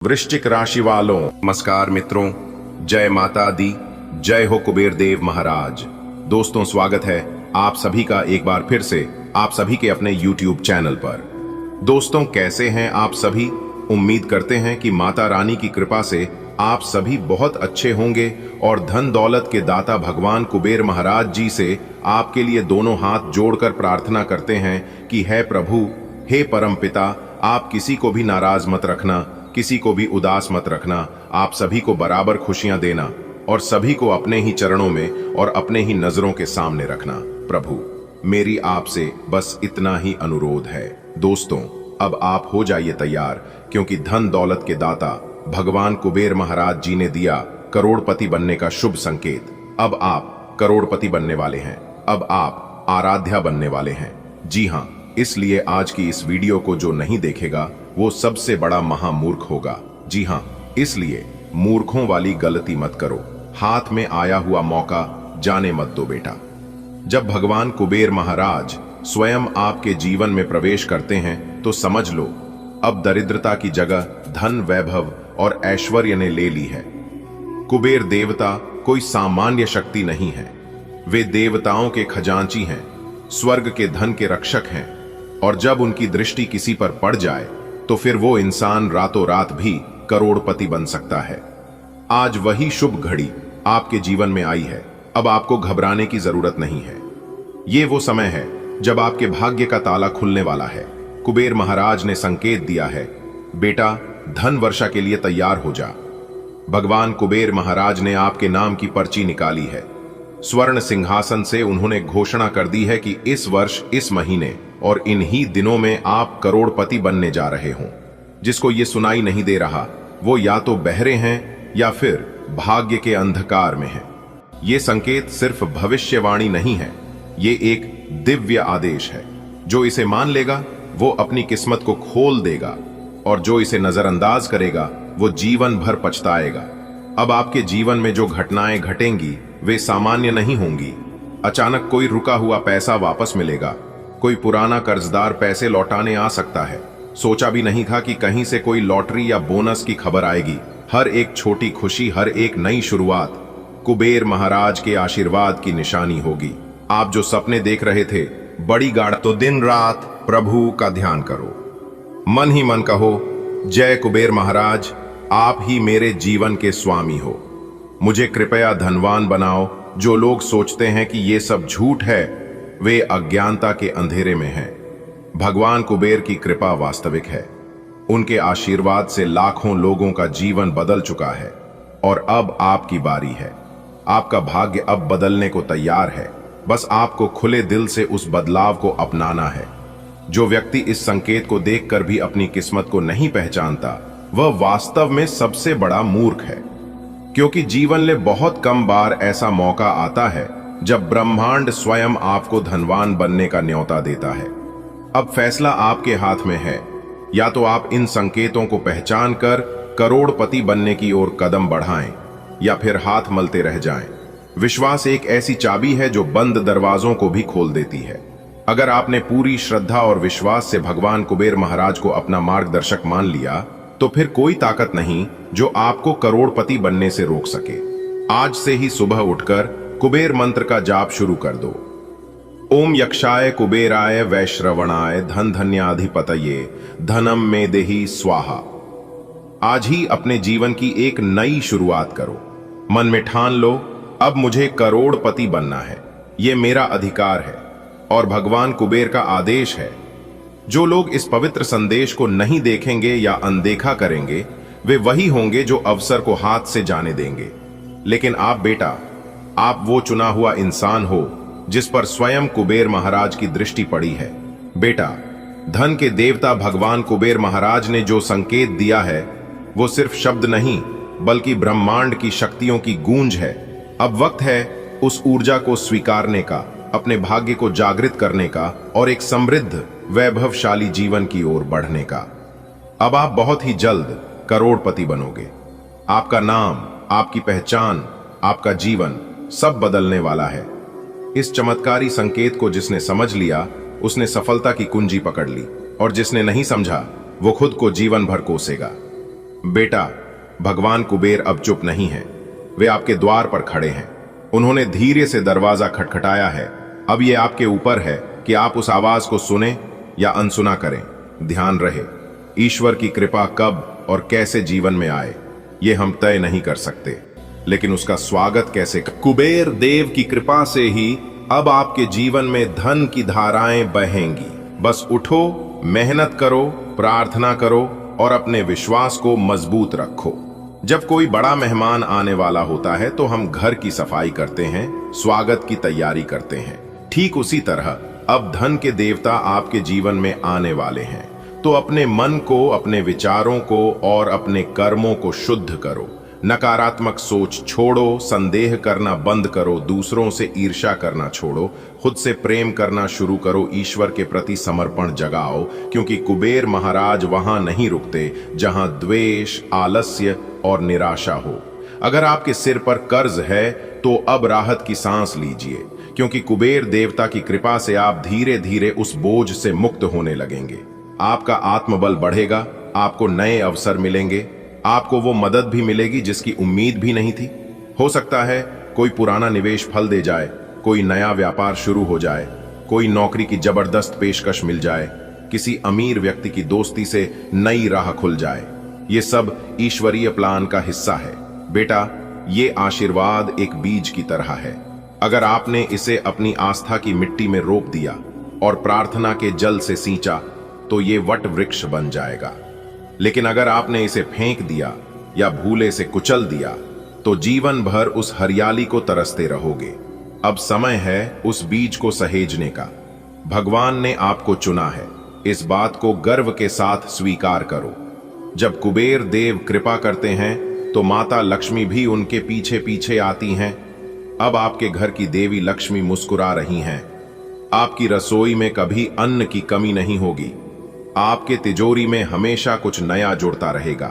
वृश्चिक राशि वालों, नमस्कार मित्रों, जय माता दी, जय हो कुबेर देव महाराज। दोस्तों, स्वागत है आप सभी का एक बार फिर से आप सभी के अपने YouTube चैनल पर। दोस्तों, कैसे हैं आप सभी? उम्मीद करते हैं कि माता रानी की कृपा से आप सभी बहुत अच्छे होंगे और धन दौलत के दाता भगवान कुबेर महाराज जी से आपके लिए दोनों हाथ जोड़कर प्रार्थना करते हैं कि हे प्रभु, हे परम पिता, आप किसी को भी नाराज मत रखना, किसी को भी उदास मत रखना, आप सभी को बराबर खुशियां देना और सभी को अपने ही चरणों में और अपने ही नजरों के सामने रखना। प्रभु, मेरी आपसे बस इतना ही अनुरोध है। दोस्तों, अब आप हो जाइए तैयार, क्योंकि धन दौलत के दाता भगवान कुबेर महाराज जी ने दिया करोड़पति बनने का शुभ संकेत। अब आप करोड़पति बनने वाले हैं, अब आप आराध्या बनने वाले हैं। जी हाँ, इसलिए आज की इस वीडियो को जो नहीं देखेगा वो सबसे बड़ा महामूर्ख होगा। जी हाँ, इसलिए मूर्खों वाली गलती मत करो। हाथ में आया हुआ मौका जाने मत दो बेटा। जब भगवान कुबेर महाराज स्वयं आपके जीवन में प्रवेश करते हैं तो समझ लो, अब दरिद्रता की जगह धन, वैभव और ऐश्वर्य ने ले ली है। कुबेर देवता कोई सामान्य शक्ति नहीं है, वे देवताओं के खजांची हैं, स्वर्ग के धन के रक्षक हैं, और जब उनकी दृष्टि किसी पर पड़ जाए तो फिर वो इंसान रातों रात भी करोड़पति बन सकता है। आज वही शुभ घड़ी आपके जीवन में आई है। अब आपको घबराने की जरूरत नहीं है। ये वो समय है जब आपके भाग्य का ताला खुलने वाला है। कुबेर महाराज ने संकेत दिया है, बेटा, धन वर्षा के लिए तैयार हो जा। भगवान कुबेर महाराज ने आपके नाम की पर्ची निकाली है। स्वर्ण सिंहासन से उन्होंने घोषणा कर दी है कि इस वर्ष, इस महीने और इन्हीं दिनों में आप करोड़पति बनने जा रहे हों। जिसको ये सुनाई नहीं दे रहा वो या तो बहरे हैं या फिर भाग्य के अंधकार में हैं। ये संकेत सिर्फ भविष्यवाणी नहीं है, ये एक दिव्य आदेश है। जो इसे मान लेगा वो अपनी किस्मत को खोल देगा, और जो इसे नजरअंदाज करेगा वो जीवन भर पछताएगा। अब आपके जीवन में जो घटनाएं घटेंगी वे सामान्य नहीं होंगी। अचानक कोई रुका हुआ पैसा वापस मिलेगा, कोई पुराना कर्जदार पैसे लौटाने आ सकता है। सोचा भी नहीं था कि कहीं से कोई लॉटरी या बोनस की खबर आएगी। हर एक छोटी खुशी, हर एक नई शुरुआत कुबेर महाराज के आशीर्वाद की निशानी होगी। आप जो सपने देख रहे थे बड़ी गाढ़, तो दिन रात प्रभु का ध्यान करो, मन ही मन कहो, जय कुबेर महाराज, आप ही मेरे जीवन के स्वामी हो। मुझे कृपया धनवान बनाओ। जो लोग सोचते हैं कि ये सब झूठ है वे अज्ञानता के अंधेरे में हैं। भगवान कुबेर की कृपा वास्तविक है। उनके आशीर्वाद से लाखों लोगों का जीवन बदल चुका है और अब आपकी बारी है। आपका भाग्य अब बदलने को तैयार है। बस आपको खुले दिल से उस बदलाव को अपनाना है। जो व्यक्ति इस संकेत को देखकर भी अपनी किस्मत को नहीं पहचानता वह वास्तव में सबसे बड़ा मूर्ख है, क्योंकि जीवन में बहुत कम बार ऐसा मौका आता है जब ब्रह्मांड स्वयं आपको धनवान बनने का न्योता देता है। अब फैसला आपके हाथ में है। या तो आप इन संकेतों को पहचान कर करोड़पति बनने की ओर कदम बढ़ाएं या फिर हाथ मलते रह जाएं। विश्वास एक ऐसी चाबी है जो बंद दरवाजों को भी खोल देती है। अगर आपने पूरी श्रद्धा और विश्वास से भगवान कुबेर महाराज को अपना मार्गदर्शक मान लिया तो फिर कोई ताकत नहीं जो आपको करोड़पति बनने से रोक सके। आज से ही सुबह उठकर कुबेर मंत्र का जाप शुरू कर दो। ओम यक्षाय कुबेराय वैश्रवणाय धन धन्याधिपतये धनम में देहि स्वाहा। आज ही अपने जीवन की एक नई शुरुआत करो। मन में ठान लो, अब मुझे करोड़पति बनना है। ये मेरा अधिकार है और भगवान कुबेर का आदेश है। जो लोग इस पवित्र संदेश को नहीं देखेंगे या अनदेखा करेंगे वे वही होंगे जो अवसर को हाथ से जाने देंगे। लेकिन आप बेटा, आप वो चुना हुआ इंसान हो जिस पर स्वयं कुबेर महाराज की दृष्टि पड़ी है। बेटा, धन के देवता भगवान कुबेर महाराज ने जो संकेत दिया है वो सिर्फ शब्द नहीं बल्कि ब्रह्मांड की शक्तियों की गूंज है। अब वक्त है उस ऊर्जा को स्वीकारने का, अपने भाग्य को जागृत करने का और एक समृद्ध वैभवशाली जीवन की ओर बढ़ने का। अब आप बहुत ही जल्द करोड़पति बनोगे। आपका नाम, आपकी पहचान, आपका जीवन सब बदलने वाला है। इस चमत्कारी संकेत को जिसने समझ लिया उसने सफलता की कुंजी पकड़ ली, और जिसने नहीं समझा वो खुद को जीवन भर कोसेगा। बेटा, भगवान कुबेर अब चुप नहीं है। वे आपके द्वार पर खड़े हैं। उन्होंने धीरे से दरवाजा खटखटाया है। अब ये आपके ऊपर है कि आप उस आवाज को सुने या अनसुना करें। ध्यान रहे, ईश्वर की कृपा कब और कैसे जीवन में आए ये हम तय नहीं कर सकते, लेकिन उसका स्वागत कैसे कुबेर देव की कृपा से ही अब आपके जीवन में धन की धाराएं बहेंगी। बस उठो, मेहनत करो, प्रार्थना करो और अपने विश्वास को मजबूत रखो। जब कोई बड़ा मेहमान आने वाला होता है तो हम घर की सफाई करते हैं, स्वागत की तैयारी करते हैं। ठीक उसी तरह अब धन के देवता आपके जीवन में आने वाले हैं, तो अपने मन को, अपने विचारों को और अपने कर्मों को शुद्ध करो। नकारात्मक सोच छोड़ो, संदेह करना बंद करो, दूसरों से ईर्ष्या करना छोड़ो, खुद से प्रेम करना शुरू करो, ईश्वर के प्रति समर्पण जगाओ, क्योंकि कुबेर महाराज वहां नहीं रुकते जहां द्वेष, आलस्य और निराशा हो। अगर आपके सिर पर कर्ज है तो अब राहत की सांस लीजिए, क्योंकि कुबेर देवता की कृपा से आप धीरे धीरे उस बोझ से मुक्त होने लगेंगे। आपका आत्मबल बढ़ेगा, आपको नए अवसर मिलेंगे, आपको वो मदद भी मिलेगी जिसकी उम्मीद भी नहीं थी। हो सकता है कोई पुराना निवेश फल दे जाए, कोई नया व्यापार शुरू हो जाए, कोई नौकरी की जबरदस्त पेशकश मिल जाए, किसी अमीर व्यक्ति की दोस्ती से नई राह खुल जाए। ये सब ईश्वरीय प्लान का हिस्सा है। बेटा, ये आशीर्वाद एक बीज की तरह है। अगर आपने इसे अपनी आस्था की मिट्टी में रोप दिया और प्रार्थना के जल से सींचा तो ये वट वृक्ष बन जाएगा। लेकिन अगर आपने इसे फेंक दिया या भूले से कुचल दिया तो जीवन भर उस हरियाली को तरसते रहोगे। अब समय है उस बीज को सहेजने का। भगवान ने आपको चुना है, इस बात को गर्व के साथ स्वीकार करो। जब कुबेर देव कृपा करते हैं तो माता लक्ष्मी भी उनके पीछे पीछे आती हैं। अब आपके घर की देवी लक्ष्मी मुस्कुरा रही हैं। आपकी रसोई में कभी अन्न की कमी नहीं होगी। आपके तिजोरी में हमेशा कुछ नया जुड़ता रहेगा।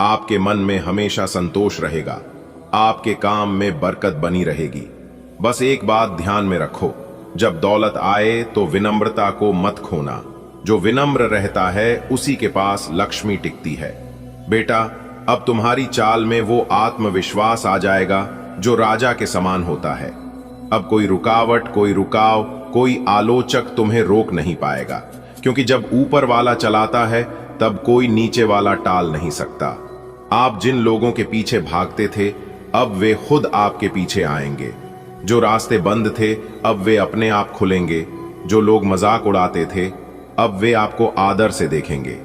आपके मन में हमेशा संतोष रहेगा। आपके काम में बरकत बनी रहेगी। बस एक बात ध्यान में रखो, जब दौलत आए तो विनम्रता को मत खोना। जो विनम्र रहता है उसी के पास लक्ष्मी टिकती है। बेटा, अब तुम्हारी चाल में वो आत्मविश्वास आ जाएगा जो राजा के समान होता है। अब कोई रुकावट, कोई रुकाव, कोई आलोचक तुम्हें रोक नहीं पाएगा, क्योंकि जब ऊपर वाला चलाता है तब कोई नीचे वाला टाल नहीं सकता। आप जिन लोगों के पीछे भागते थे अब वे खुद आपके पीछे आएंगे। जो रास्ते बंद थे अब वे अपने आप खुलेंगे। जो लोग मजाक उड़ाते थे अब वे आपको आदर से देखेंगे।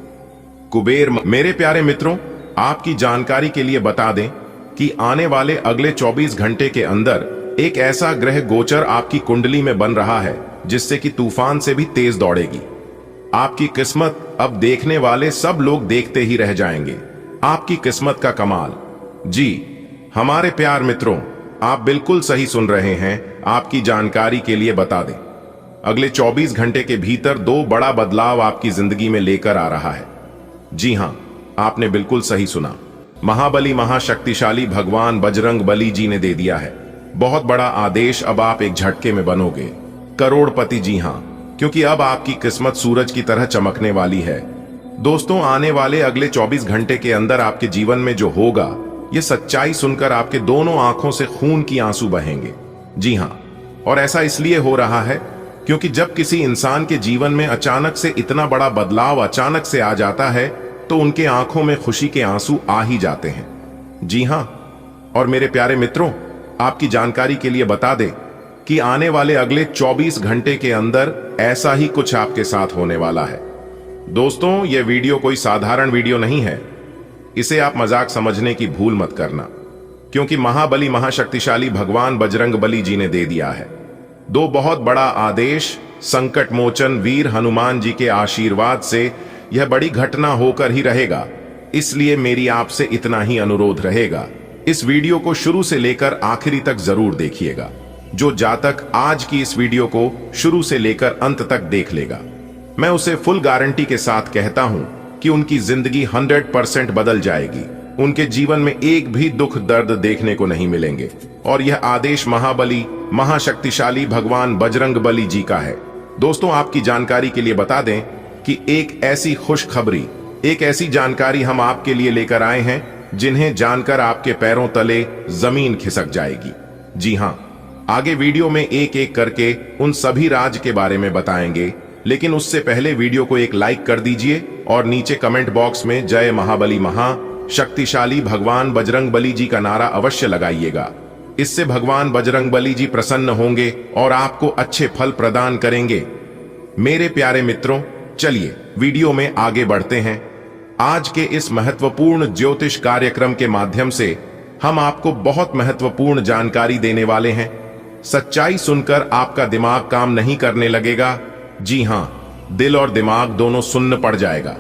कुबेर मेरे प्यारे मित्रों, आपकी जानकारी के लिए बता दें कि आने वाले अगले 24 घंटे के अंदर एक ऐसा ग्रह गोचर आपकी कुंडली में बन रहा है जिससे कि तूफान से भी तेज दौड़ेगी। आपकी किस्मत अब देखने वाले सब लोग देखते ही रह जाएंगे। आपकी किस्मत का कमाल। जी हमारे प्यार मित्रों, आप बिल्कुल सही सुन रहे हैं। आपकी जानकारी के लिए बता दें, अगले 24 घंटे के भीतर 2 बड़ा बदलाव आपकी जिंदगी में लेकर आ रहा है। जी हां, आपने बिल्कुल सही सुना। महाबली महाशक्तिशाली भगवान बजरंग बली जी ने दे दिया है बहुत बड़ा आदेश। अब आप एक झटके में बनोगे करोड़पति। जी हां, क्योंकि अब आपकी किस्मत सूरज की तरह चमकने वाली है। दोस्तों, आने वाले अगले 24 घंटे के अंदर आपके जीवन में जो होगा, ये सच्चाई सुनकर आपके दोनों आंखों से खून की आंसू बहेंगे। जी हां, और ऐसा इसलिए हो रहा है क्योंकि जब किसी इंसान के जीवन में अचानक से इतना बड़ा बदलाव अचानक से आ जाता है तो उनके आंखों में खुशी के आंसू आ ही जाते हैं। जी हां, और मेरे प्यारे मित्रों, आपकी जानकारी के लिए बता दें कि आने वाले अगले 24 घंटे के अंदर ऐसा ही कुछ आपके साथ होने वाला है। दोस्तों, यह वीडियो कोई साधारण वीडियो नहीं है। इसे आप मजाक समझने की भूल मत करना, क्योंकि महाबली महाशक्तिशाली भगवान बजरंग बली जी ने दे दिया है 2 बहुत बड़ा आदेश। संकट मोचन वीर हनुमान जी के आशीर्वाद से यह बड़ी घटना होकर ही रहेगा। इसलिए मेरी आपसे इतना ही अनुरोध रहेगा, इस वीडियो को शुरू से लेकर आखिरी तक जरूर देखिएगा। जो जातक आज की इस वीडियो को शुरू से लेकर अंत तक देख लेगा, मैं उसे फुल गारंटी के साथ कहता हूं कि उनकी जिंदगी 100% बदल जाएगी। उनके जीवन में एक भी दुख दर्द देखने को नहीं मिलेंगे। और यह आदेश महाबली महाशक्तिशाली भगवान बजरंग बली जी का है। दोस्तों, आपकी जानकारी के लिए बता दें कि एक ऐसी खुशखबरी, एक ऐसी जानकारी हम आपके लिए लेकर आए हैं जिन्हें जानकर आपके पैरों तले जमीन खिसक जाएगी। जी हां, आगे वीडियो में एक एक करके उन सभी राज के बारे में बताएंगे, लेकिन उससे पहले वीडियो को एक लाइक कर दीजिए और नीचे कमेंट बॉक्स में जय महाबली महा शक्तिशाली भगवान बजरंगबली जी का नारा अवश्य लगाइएगा। इससे भगवान बजरंगबली जी प्रसन्न होंगे और आपको अच्छे फल प्रदान करेंगे। मेरे प्यारे मित्रों, चलिए वीडियो में आगे बढ़ते हैं। आज के इस महत्वपूर्ण ज्योतिष कार्यक्रम के माध्यम से हम आपको बहुत महत्वपूर्ण जानकारी देने वाले हैं। सच्चाई सुनकर आपका दिमाग काम नहीं करने लगेगा। जी हां, दिल और दिमाग दोनों सुन्न पड़ जाएगा।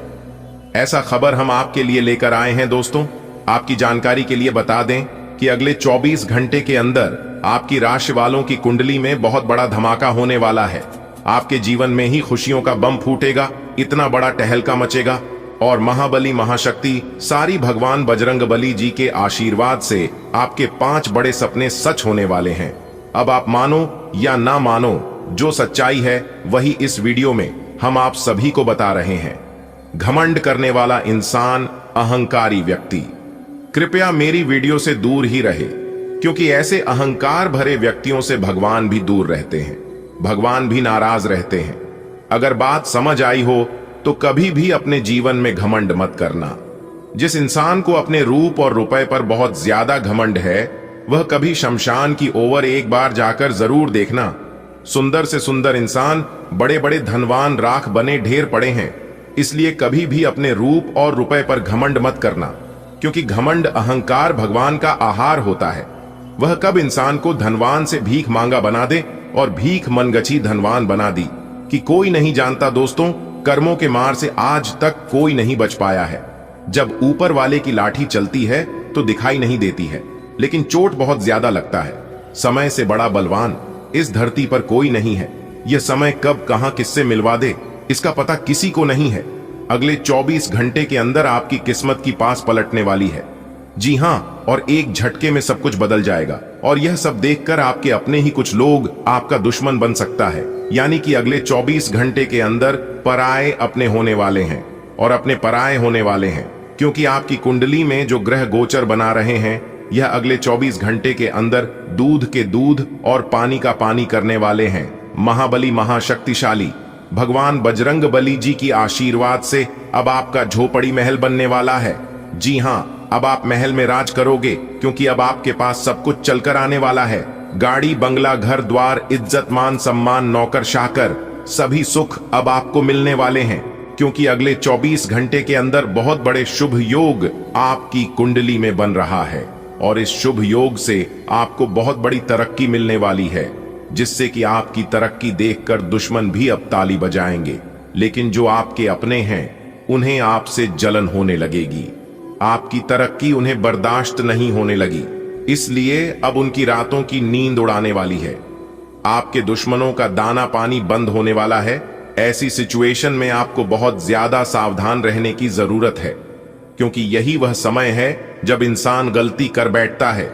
ऐसा खबर हम आपके लिए लेकर आए हैं। दोस्तों, आपकी जानकारी के लिए बता दें कि अगले 24 घंटे के अंदर आपकी राशि वालों की कुंडली में बहुत बड़ा धमाका होने वाला है। आपके जीवन में ही खुशियों का बम फूटेगा, इतना बड़ा टहलका मचेगा और महाबली महाशक्ति सारी भगवान बजरंगबली जी के आशीर्वाद से आपके 5 बड़े सपने सच होने वाले हैं। अब आप मानो या ना मानो, जो सच्चाई है वही इस वीडियो में हम आप सभी को बता रहे हैं। घमंड करने वाला इंसान, अहंकारी व्यक्ति कृपया मेरी वीडियो से दूर ही रहे, क्योंकि ऐसे अहंकार भरे व्यक्तियों से भगवान भी दूर रहते हैं, भगवान भी नाराज रहते हैं। अगर बात समझ आई हो तो कभी भी अपने जीवन में घमंड मत करना। जिस इंसान को अपने रूप और रुपए पर बहुत ज्यादा घमंड है, वह कभी शमशान की ओर एक बार जाकर जरूर देखना। सुंदर से सुंदर इंसान, बड़े बड़े धनवान राख बने ढेर पड़े हैं। इसलिए कभी भी अपने रूप और रुपए पर घमंड मत करना, क्योंकि घमंड अहंकार भगवान का आहार होता है। वह कब इंसान को धनवान से भीख मांगा बना दे और भीख मनगछी धनवान बना दी कि कोई नहीं जानता। दोस्तों, कर्मों के मार से आज तक कोई नहीं बच पाया है। जब ऊपर वाले की लाठी चलती है तो दिखाई नहीं देती है, लेकिन चोट बहुत ज्यादा लगता है। समय से बड़ा बलवान इस धरती पर कोई नहीं है। यह समय कब कहां किससे मिलवा दे, इसका पता किसी को नहीं है। अगले 24 घंटे के अंदर आपकी किस्मत की पास पलटने वाली है। जी हां, और एक झटके में सब कुछ बदल जाएगा। और यह सब देखकर आपके अपने ही कुछ लोग आपका दुश्मन बन सकता है। यानी कि अगले 24 घंटे के अंदर पराये अपने होने वाले हैं और अपने पराये होने वाले हैं, क्योंकि आपकी कुंडली में जो ग्रह गोचर बना रहे हैं, यह अगले 24 घंटे के अंदर दूध के दूध और पानी का पानी करने वाले हैं। महाबली महाशक्तिशाली भगवान बजरंगबली जी की आशीर्वाद से अब आपका झोपड़ी महल बनने वाला है। जी हां, अब आप महल में राज करोगे, क्योंकि अब आपके पास सब कुछ चलकर आने वाला है। गाड़ी, बंगला, घर द्वार, इज्जत, मान सम्मान, नौकर चाकर, सभी सुख अब आपको मिलने वाले हैं, क्योंकि अगले 24 घंटे के अंदर बहुत बड़े शुभ योग आपकी कुंडली में बन रहा है। और इस शुभ योग से आपको बहुत बड़ी तरक्की मिलने वाली है, जिससे कि आपकी तरक्की देखकर दुश्मन भी अब ताली बजाएंगे। लेकिन जो आपके अपने हैं, उन्हें आपसे जलन होने लगेगी। आपकी तरक्की उन्हें बर्दाश्त नहीं होने लगी, इसलिए अब उनकी रातों की नींद उड़ाने वाली है। आपके दुश्मनों का दाना पानी बंद होने वाला है। ऐसी सिचुएशन में आपको बहुत ज्यादा सावधान रहने की जरूरत है, क्योंकि यही वह समय है जब इंसान गलती कर बैठता है।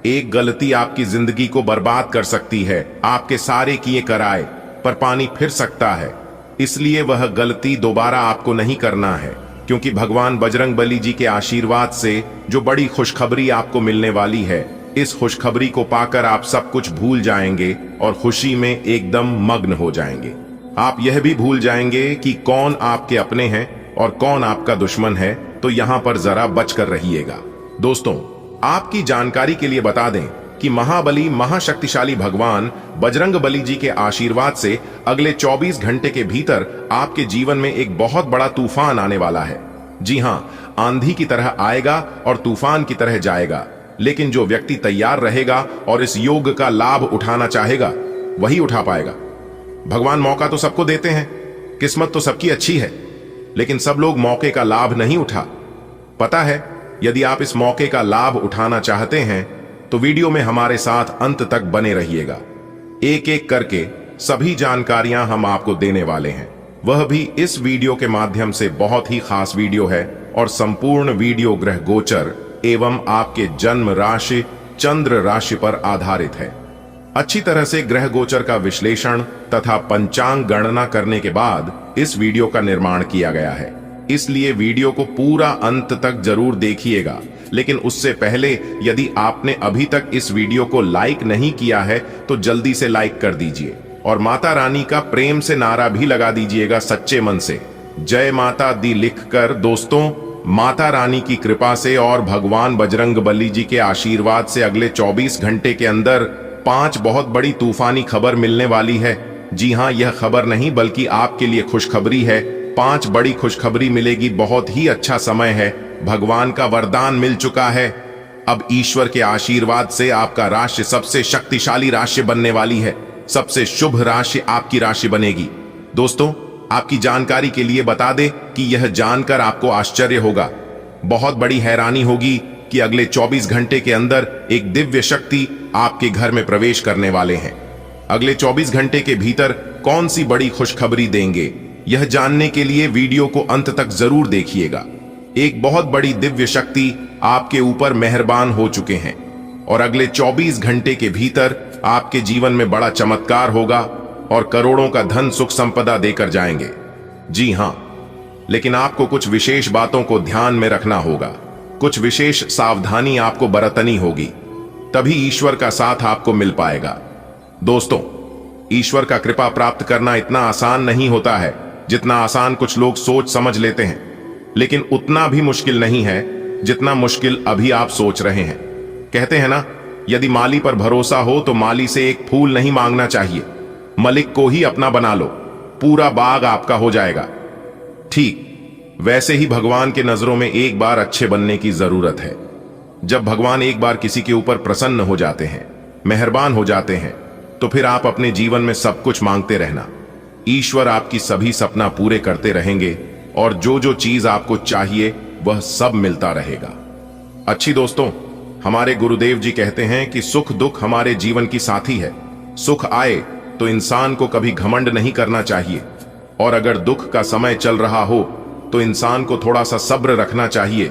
एक गलती आपकी जिंदगी को बर्बाद कर सकती है। आपके सारे किए कराए पर पानी फिर सकता है, इसलिए वह गलती दोबारा आपको नहीं करना है, क्योंकि भगवान बजरंगबली जी के आशीर्वाद से जो बड़ी खुशखबरी आपको मिलने वाली है, इस खुशखबरी को पाकर आप सब कुछ भूल जाएंगे और खुशी में एकदम मग्न हो जाएंगे। आप यह भी भूल जाएंगे कि कौन आपके अपने हैं और कौन आपका दुश्मन है। तो यहां पर जरा बचकर रहिएगा। दोस्तों, आपकी जानकारी के लिए बता दें कि महाबली महाशक्तिशाली भगवान बजरंगबली जी के आशीर्वाद से अगले 24 घंटे के भीतर आपके जीवन में एक बहुत बड़ा तूफान आने वाला है। जी हां, आंधी की तरह आएगा और तूफान की तरह जाएगा। लेकिन जो व्यक्ति तैयार रहेगा और इस योग का लाभ उठाना चाहेगा, वही उठा पाएगा। भगवान मौका तो सबको देते हैं, किस्मत तो सबकी अच्छी है, लेकिन सब लोग मौके का लाभ नहीं उठा। पता है, यदि आप इस मौके का लाभ उठाना चाहते हैं तो वीडियो में हमारे साथ अंत तक बने रहिएगा। एक एक करके सभी जानकारियां हम आपको देने वाले हैं, वह भी इस वीडियो के माध्यम से। बहुत ही खास वीडियो है और संपूर्ण वीडियो ग्रह गोचर एवं आपके जन्म राशि चंद्र राशि पर आधारित है। अच्छी तरह से ग्रह गोचर का विश्लेषण तथा पंचांग गणना करने के बाद इस वीडियो का निर्माण किया गया है। इसलिए वीडियो को पूरा अंत तक जरूर देखिएगा। लेकिन उससे पहले यदि आपने अभी तक इस वीडियो को लाइक नहीं किया है तो जल्दी से लाइक कर दीजिए और माता रानी का प्रेम से नारा भी लगा दीजिएगा सच्चे मन से, जय माता दी लिखकर। दोस्तों, माता रानी की कृपा से और भगवान बजरंगबली जी के आशीर्वाद से अगले 24 घंटे के अंदर 5 बहुत बड़ी तूफानी खबर मिलने वाली है। जी हाँ, यह खबर नहीं बल्कि आपके लिए खुशखबरी है। 5 बड़ी खुशखबरी मिलेगी। बहुत ही अच्छा समय है। भगवान का वरदान मिल चुका है। अब ईश्वर के आशीर्वाद से आपका राशि सबसे शक्तिशाली राशि बनने वाली है। सबसे शुभ राशि आपकी राशि बनेगी। दोस्तों, आपकी जानकारी के लिए बता दें कि यह जानकर आपको आश्चर्य होगा, बहुत बड़ी हैरानी होगी कि अगले 24 घंटे के अंदर एक दिव्य शक्ति आपके घर में प्रवेश करने वाले हैं। अगले 24 घंटे के भीतर कौन सी बड़ी खुशखबरी देंगे, यह जानने के लिए वीडियो को अंत तक जरूर देखिएगा। एक बहुत बड़ी दिव्य शक्ति आपके ऊपर मेहरबान हो चुके हैं और अगले 24 घंटे के भीतर आपके जीवन में बड़ा चमत्कार होगा और करोड़ों का धन सुख संपदा देकर जाएंगे। जी हां, लेकिन आपको कुछ विशेष बातों को ध्यान में रखना होगा। कुछ विशेष सावधानी आपको बरतनी होगी, तभी ईश्वर का साथ आपको मिल पाएगा। दोस्तों, ईश्वर का कृपा प्राप्त करना इतना आसान नहीं होता है जितना आसान कुछ लोग सोच समझ लेते हैं, लेकिन उतना भी मुश्किल नहीं है जितना मुश्किल अभी आप सोच रहे हैं। कहते हैं ना, यदि माली पर भरोसा हो तो माली से एक फूल नहीं मांगना चाहिए, मलिक को ही अपना बना लो, पूरा बाग आपका हो जाएगा। ठीक वैसे ही भगवान के नजरों में एक बार अच्छे बनने की जरूरत है। जब भगवान एक बार किसी के ऊपर प्रसन्न हो जाते हैं, मेहरबान हो जाते हैं, तो फिर आप अपने जीवन में सब कुछ मांगते रहना। ईश्वर आपकी सभी सपना पूरे करते रहेंगे और जो जो चीज आपको चाहिए वह सब मिलता रहेगा। अच्छी दोस्तों, हमारे गुरुदेव जी कहते हैं कि सुख दुख हमारे जीवन की साथी है। सुख आए तो इंसान को कभी घमंड नहीं करना चाहिए, और अगर दुख का समय चल रहा हो तो इंसान को थोड़ा सा सब्र रखना चाहिए,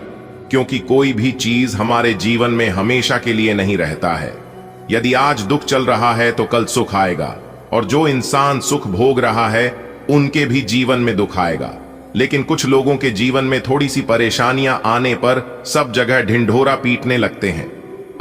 क्योंकि कोई भी चीज हमारे जीवन में हमेशा के लिए नहीं रहता है। यदि आज दुख चल रहा है तो कल सुख आएगा, और जो इंसान सुख भोग रहा है उनके भी जीवन में दुख आएगा। लेकिन कुछ लोगों के जीवन में थोड़ी सी परेशानियां आने पर सब जगह ढिंढोरा पीटने लगते हैं,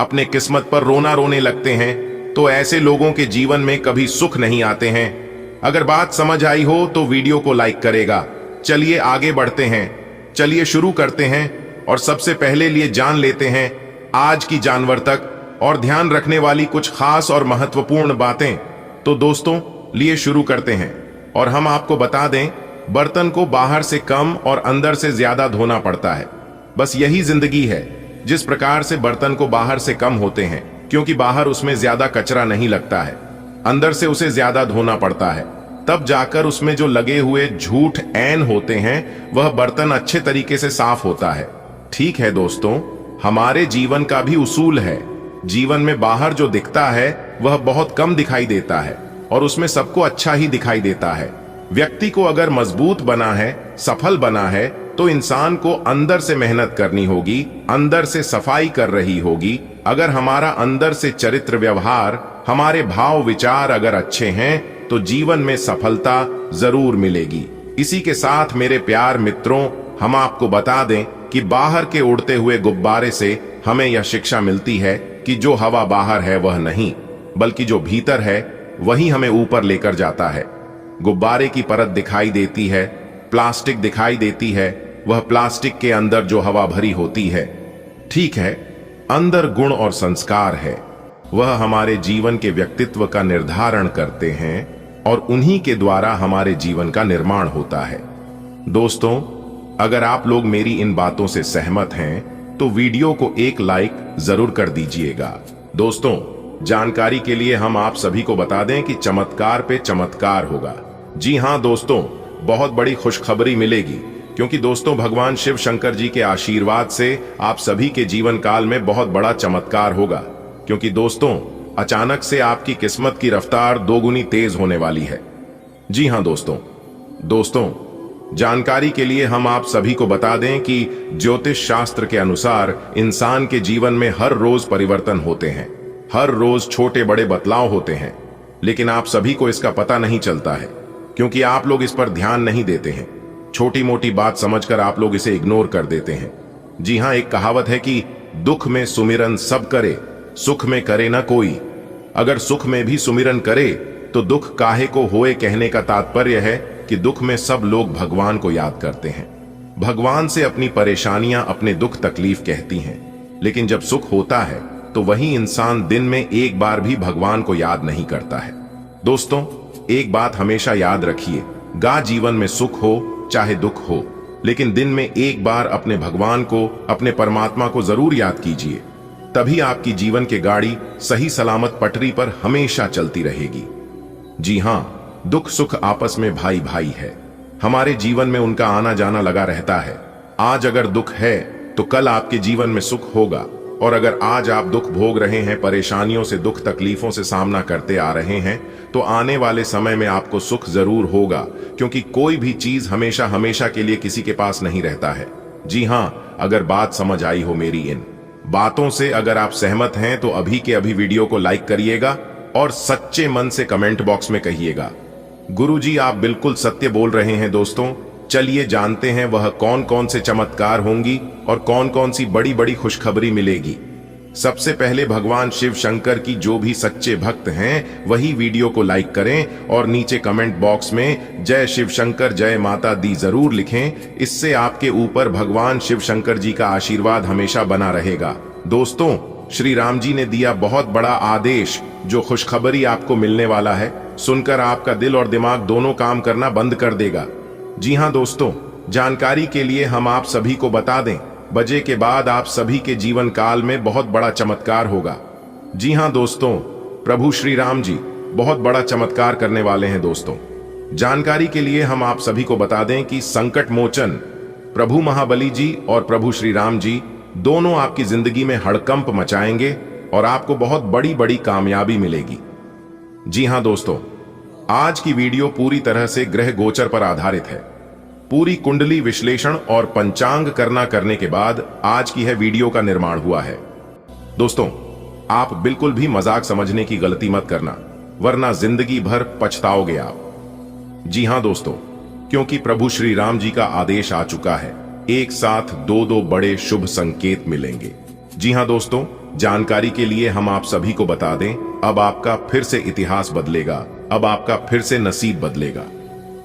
अपने किस्मत पर रोना रोने लगते हैं। तो ऐसे लोगों के जीवन में कभी सुख नहीं आते हैं। अगर बात समझ आई हो तो वीडियो को लाइक करेगा। चलिए आगे बढ़ते हैं, चलिए शुरू करते हैं और सबसे पहले लिए जान लेते हैं आज की जानवर तक और ध्यान रखने वाली कुछ खास और महत्वपूर्ण बातें। तो दोस्तों, लिए शुरू करते हैं और हम आपको बता दें, बर्तन को बाहर से कम और अंदर से ज्यादा धोना पड़ता है। बस यही जिंदगी है। जिस प्रकार से बर्तन को बाहर से कम होते हैं क्योंकि बाहर उसमें ज्यादा कचरा नहीं लगता है, अंदर से उसे ज्यादा धोना पड़ता है, तब जाकर उसमें जो लगे हुए झूठ ऐन होते हैं वह बर्तन अच्छे तरीके से साफ होता है। ठीक है दोस्तों, हमारे जीवन का भी उसूल है। जीवन में बाहर जो दिखता है वह बहुत कम दिखाई देता है और उसमें सबको अच्छा ही दिखाई देता है। व्यक्ति को अगर मजबूत बना है, सफल बना है, तो इंसान को अंदर से मेहनत करनी होगी, अंदर से सफाई कर रही होगी। अगर हमारा अंदर से चरित्र व्यवहार, हमारे भाव विचार अगर अच्छे हैं तो जीवन में सफलता जरूर मिलेगी। इसी के साथ मेरे प्यार मित्रों, हम आपको बता दें कि बाहर के उड़ते हुए गुब्बारे से हमें यह शिक्षा मिलती है कि जो हवा बाहर है वह नहीं, बल्कि जो भीतर है वही हमें ऊपर लेकर जाता है। गुब्बारे की परत दिखाई देती है, प्लास्टिक दिखाई देती है, वह प्लास्टिक के अंदर जो हवा भरी होती है। ठीक है, अंदर गुण और संस्कार है, वह हमारे जीवन के व्यक्तित्व का निर्धारण करते हैं और उन्हीं के द्वारा हमारे जीवन का निर्माण होता है। दोस्तों, अगर आप लोग मेरी इन बातों से सहमत हैं तो वीडियो को एक लाइक जरूर कर दीजिएगा। दोस्तों, जानकारी के लिए हम आप सभी को बता दें कि चमत्कार पे चमत्कार होगा। जी हां दोस्तों, बहुत बड़ी खुशखबरी मिलेगी, क्योंकि दोस्तों भगवान शिव शंकर जी के आशीर्वाद से आप सभी के जीवन काल में बहुत बड़ा चमत्कार होगा। क्योंकि दोस्तों, अचानक से आपकी किस्मत की रफ्तार दोगुनी तेज होने वाली है। जी हां दोस्तों, जानकारी के लिए हम आप सभी को बता दें कि ज्योतिष शास्त्र के अनुसार इंसान के जीवन में हर रोज परिवर्तन होते हैं, हर रोज छोटे बड़े बदलाव होते हैं, लेकिन आप सभी को इसका पता नहीं चलता है क्योंकि आप लोग इस पर ध्यान नहीं देते हैं। छोटी मोटी बात समझकर आप लोग इसे इग्नोर कर देते हैं। जी हां, एक कहावत है कि दुख में सुमिरन सब करे, सुख में करे ना कोई। अगर सुख में भी सुमिरन करे तो दुख काहे को होए कहने का तात्पर्य है कि दुख में सब लोग भगवान को याद करते हैं, भगवान से अपनी परेशानियां, अपने दुख तकलीफ कहती हैं। लेकिन जब सुख होता है तो वही इंसान दिन में एक बार भी भगवान को याद नहीं करता है। दोस्तों, एक बात हमेशा याद रखिए, जीवन में सुख हो चाहे दुख हो, लेकिन दिन में एक बार अपने भगवान को, अपने परमात्मा को जरूर याद कीजिए। तभी आपकी जीवन की गाड़ी सही सलामत पटरी पर हमेशा चलती रहेगी। जी हां, दुख सुख आपस में भाई भाई है। हमारे जीवन में उनका आना जाना लगा रहता है। आज अगर दुख है तो कल आपके जीवन में सुख होगा, और अगर आज आप दुख भोग रहे हैं, परेशानियों से, दुख तकलीफों से सामना करते आ रहे हैं, तो आने वाले समय में आपको सुख जरूर होगा, क्योंकि कोई भी चीज हमेशा हमेशा के लिए किसी के पास नहीं रहता है। जी हां, अगर बात समझ आई हो मेरी इन बातों से, अगर आप सहमत हैं तो अभी के अभी वीडियो को लाइक करिएगा और सच्चे मन से कमेंट बॉक्स में कहिएगा, गुरुजी आप बिल्कुल सत्य बोल रहे हैं। दोस्तों, चलिए जानते हैं वह कौन कौन से चमत्कार होंगी और कौन कौन सी बड़ी बड़ी खुशखबरी मिलेगी। सबसे पहले भगवान शिव शंकर की जो भी सच्चे भक्त हैं वही वीडियो को लाइक करें और नीचे कमेंट बॉक्स में जय शिव शंकर, जय माता दी जरूर लिखें। इससे आपके ऊपर भगवान शिव शंकर जी का आशीर्वाद हमेशा बना रहेगा। दोस्तों, श्री राम जी ने दिया बहुत बड़ा आदेश, जो खुशखबरी आपको मिलने वाला है, सुनकर आपका दिल और दिमाग दोनों काम करना बंद कर देगा। जी हां दोस्तों, जानकारी के लिए हम आप सभी को बता दें, बजे के बाद आप सभी के जीवन काल में बहुत बड़ा चमत्कार होगा। जी हां दोस्तों, प्रभु श्री राम जी बहुत बड़ा चमत्कार करने वाले हैं। दोस्तों, जानकारी के लिए हम आप सभी को बता दें कि संकट मोचन प्रभु महाबली जी और प्रभु श्री राम जी दोनों आपकी जिंदगी में हड़कंप मचाएंगे और आपको बहुत बड़ी बड़ी कामयाबी मिलेगी। जी हां दोस्तों, आज की वीडियो पूरी तरह से ग्रह गोचर पर आधारित है। पूरी कुंडली विश्लेषण और पंचांग करने के बाद आज की है वीडियो का निर्माण हुआ है। दोस्तों, आप बिल्कुल भी मजाक समझने की गलती मत करना, वरना जिंदगी भर पछताओगे आप। जी हां दोस्तों, क्योंकि प्रभु श्री राम जी का आदेश आ चुका है, एक साथ दो बड़े शुभ संकेत मिलेंगे। जी हां दोस्तों, जानकारी के लिए हम आप सभी को बता दें, अब आपका फिर से इतिहास बदलेगा, अब आपका फिर से नसीब बदलेगा।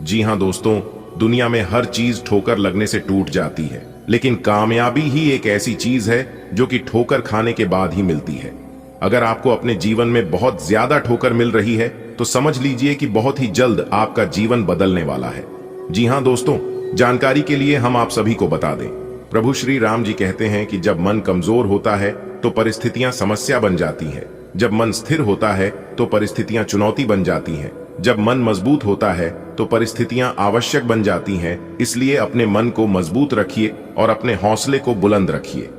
जी हां दोस्तों, दुनिया में हर चीज ठोकर लगने से टूट जाती है, लेकिन कामयाबी ही एक ऐसी चीज है जो कि ठोकर खाने के बाद ही मिलती है। अगर आपको अपने जीवन में बहुत ज्यादा ठोकर मिल रही है तो समझ लीजिए कि बहुत ही जल्द आपका जीवन बदलने वाला है। जी हां दोस्तों, जानकारी के लिए हम आप सभी को बता दें, प्रभु श्री राम जी कहते हैं कि जब मन कमजोर होता है तो परिस्थितियां समस्या बन जाती हैं, जब मन स्थिर होता है तो परिस्थितियां चुनौती बन जाती हैं, जब मन मजबूत होता है तो परिस्थितियां आवश्यक बन जाती हैं। इसलिए अपने मन को मजबूत रखिए और अपने हौसले को बुलंद रखिए,